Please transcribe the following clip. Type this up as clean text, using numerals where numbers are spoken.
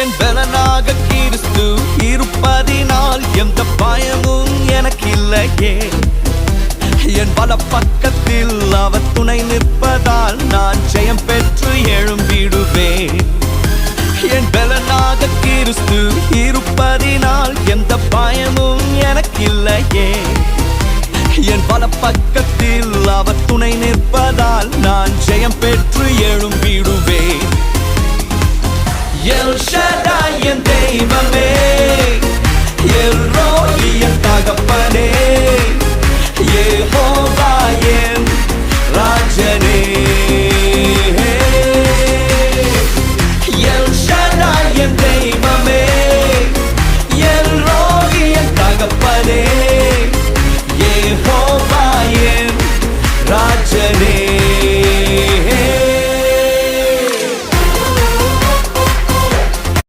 என் பலனாக கிறிஸ்து இருப்பதினால் எந்த பயமும் எனக்கு இல்லையே. என் பல பக்கத்தில் அவர் துணை நிற்பதால் நான் ஜெயம் பெற்று எழும்பிடுவேன். என் பலனாக கிறிஸ்து இருப்பதினால் எந்த பயமும் எனக்கு இல்லையே. என் பல பக்கத்தில் அவர் துணை நிற்பதால் நான் ஜெயம் பெற்று எழும்பிடுவேன். எல் ஷடாய் என் தெய்வமே, எல் ரோயி என் தகப்பனே, யெகோவா என் ராஜனே.